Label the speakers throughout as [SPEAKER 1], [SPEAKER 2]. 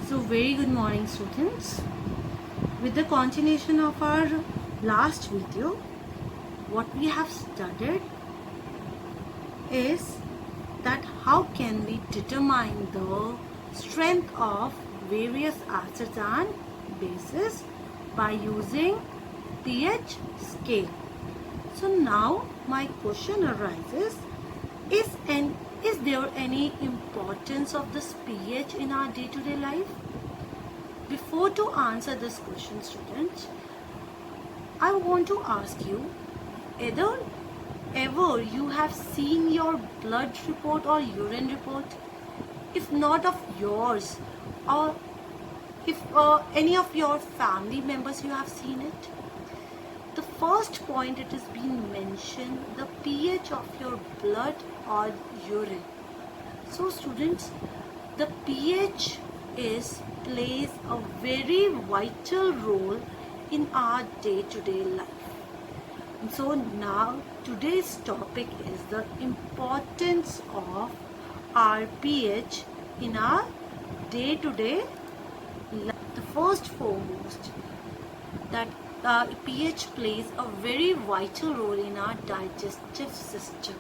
[SPEAKER 1] So very good morning students. With the continuation of our last video, what we have studied is that how can we determine the strength of various acids and bases by using pH scale. So now my question arises, is there any importance of this pH in our day-to-day life? Before to answer this question, students, I want to ask you, either ever you have seen your blood report or urine report? If not of yours, or if any of your family members you have seen it? The first point it is being mentioned, the pH of your blood or urine. So students, the pH plays a very vital role in our day-to-day life. And so now today's topic is the importance of our pH in our day-to-day life. The first foremost, that pH plays a very vital role in our digestive system.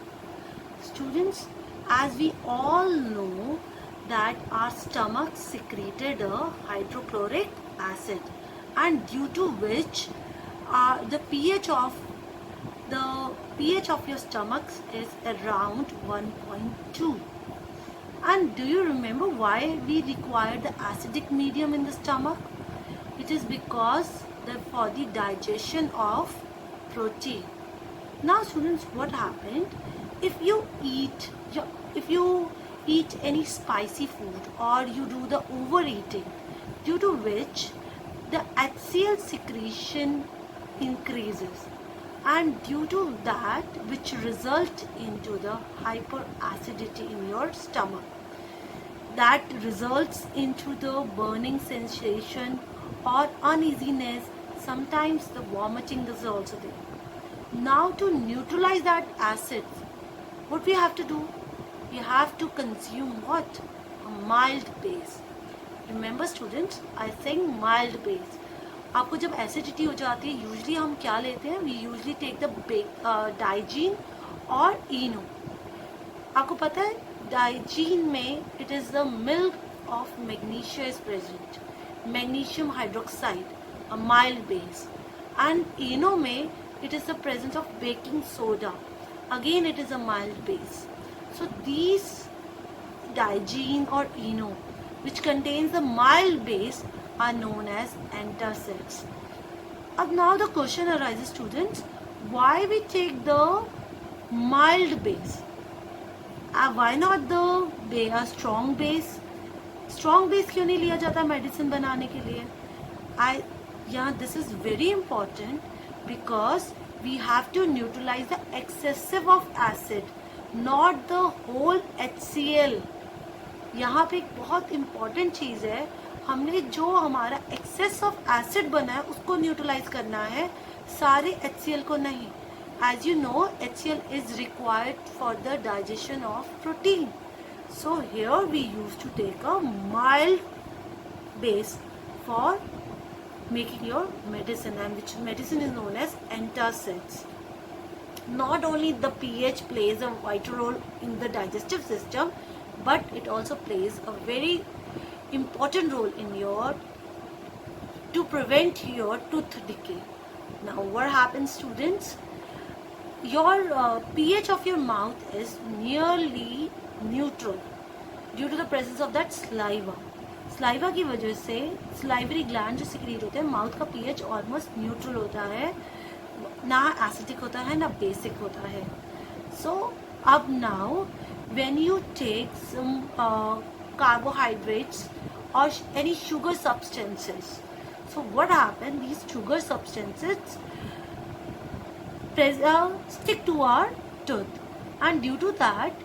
[SPEAKER 1] Students, as we all know that our stomach secreted a hydrochloric acid, and due to which the pH of your stomach is around 1.2. And do you remember why we require the acidic medium in the stomach? It is because for the digestion of protein. Now students, what happened if you eat any spicy food, or you do the overeating, due to which the HCl secretion increases, and due to that which result into the hyperacidity in your stomach, that results into the burning sensation or uneasiness. Sometimes the vomiting is also there. Now to neutralize that acid, what we have to do? We have to consume what? A mild base. Remember students, I think mild base. आपको जब acidity हो जाती है, usually हम क्या लेते हैं? We usually take the Digene और इनो. आपको पता है डाइजीन में it is the milk of magnesia is present, magnesium hydroxide, a mild base, and eno में it is the presence of baking soda, again it is a mild base. So these digen or eno which contains the mild base are known as antacids. Now the question arises, students, why we take the mild base? Why not the strong base? Strong base क्यों नहीं लिया जाता medicine बनाने के लिए? This is very important because we have to neutralize the excessive of acid, not the whole HCl. यहाँ पे एक बहुत important चीज़ है, हमने जो हमारा excess of acid बना है उसको neutralize करना है, सारे HCl को नहीं. As you know, HCl is required for the digestion of protein. So here we used to take a mild base for making your medicine, and which medicine is known as antacids. Not only the pH plays a vital role in the digestive system, but it also plays a very important role in to prevent your tooth decay. Now what happens, students? Your pH of your mouth is nearly neutral due to the presence of that saliva. Saliva की वजह से salivary gland जो secrete होते हैं, mouth का pH almost neutral होता है, ना एसिडिक होता है ना बेसिक होता है. सो अब now when you take some carbohydrates or any sugar substances, so what happen, these sugar substances stick to our tooth, and due to that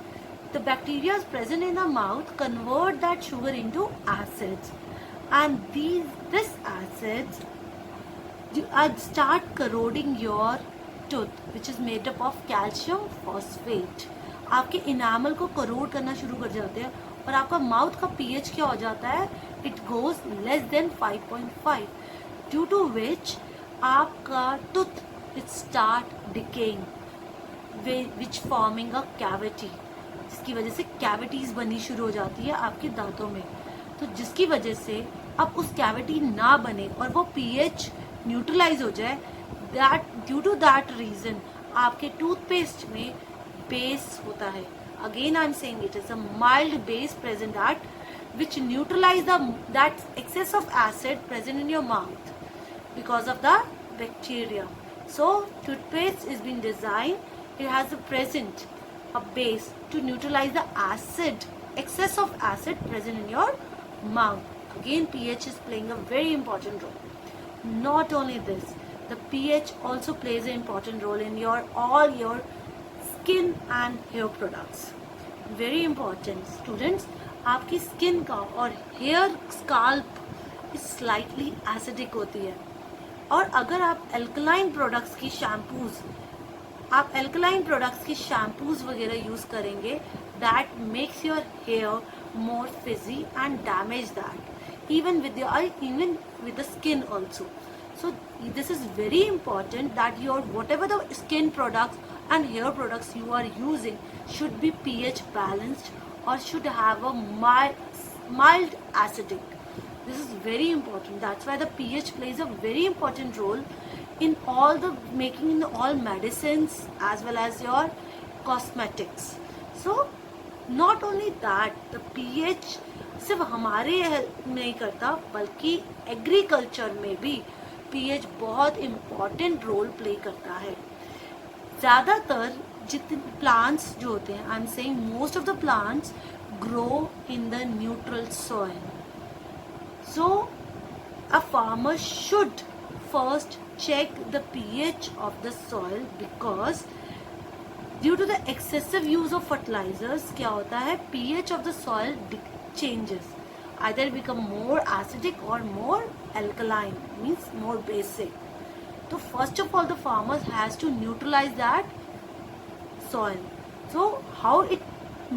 [SPEAKER 1] the bacteria present in the mouth convert that sugar into acids, and this acids start corroding your tooth, which is made up of calcium phosphate. आपके enamel को करोड करना शुरू कर जाते हैं और आपका mouth का पीएच क्या हो जाता है, it goes less than 5.5, due to which आपका tooth it start decaying, which forming a cavity, जिसकी वजह से कैविटीज बननी शुरू हो जाती है आपके दांतों में। तो जिसकी वजह से अब उस कैविटी ना बने और वो पीएच न्यूट्रलाइज हो जाए, that due to that reason आपके टूथपेस्ट में बेस होता है। Again I am saying it is a mild base present that which neutralize that excess of acid present in your mouth because of the bacteria. So toothpaste is being designed, it has a present a base to neutralize the acid, excess of acid present in your mouth. Again, pH is playing a very important role. Not only this, the pH also plays an important role in all your skin and hair products. Very important students, आपकी skin का और hair scalp slightly acidic होती है, और अगर आप alkaline products की shampoos वगैरह यूज करेंगे, that makes your hair more frizzy and damage that even with the skin also. So this is very important that whatever the skin products and hair products you are using should be pH balanced or should have a mild acidic. This is very important. That's why the pH plays a very important role in making all medicines as well as your cosmetics. So not only that, the pH सिर्फ हमारे नहीं करता बल्कि agriculture में भी pH बहुत important role play करता है. ज़्यादातर जितने प्लांट्स जो होते हैं, आई am saying most of the plants grow in the neutral soil. So a farmer should first check the pH of the soil because due to the excessive use of fertilizers क्या होता है, pH of the soil changes, either become more acidic or more alkaline, means more basic. So first of all the farmer has to neutralize that soil. So how it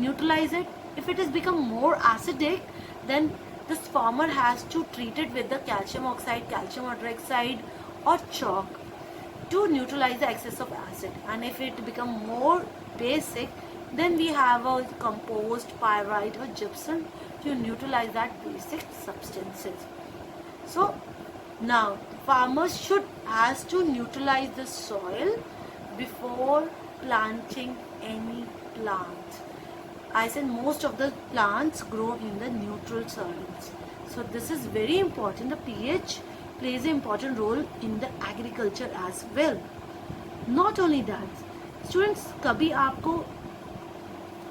[SPEAKER 1] neutralize it? If it has become more acidic, then this farmer has to treat it with the calcium oxide, calcium hydroxide or chalk to neutralize the excess of acid. And if it become more basic, then we have a compost, pyrite or gypsum to neutralize that basic substances. So now farmers has to neutralize the soil before planting any plant. I said most of the plants grow in the neutral soils. So this is very important. The pH plays an important role in the agriculture as well. Not only that, students, कभी आपको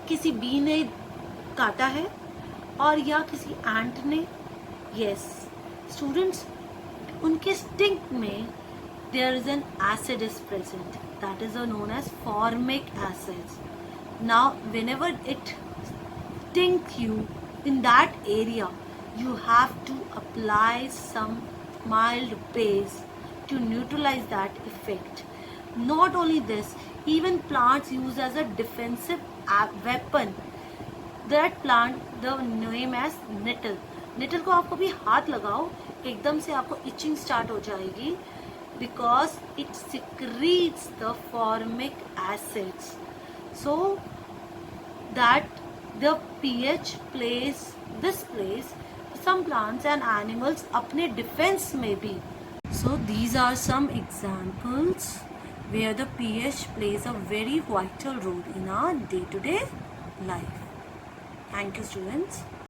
[SPEAKER 1] किसी B ने काटा है और या किसी ant ने? यस स्टूडेंट्स, उनके स्टिंग में there is an acid is present, that is known as formic acid. Now whenever it sting you in that area, you have to apply some mild base to neutralize that effect. Not only this, even plants use as a defensive weapon. That plant, the name as nettle. Nettle को आप कभी हाथ लगाओ, एकदम से आपको etching start हो जाएगी because it secretes the formic acids. So that the pH plays some plants and animals अपने defense में भी. So these are some examples where the pH plays a very vital role in our day-to-day life. Thank you, students.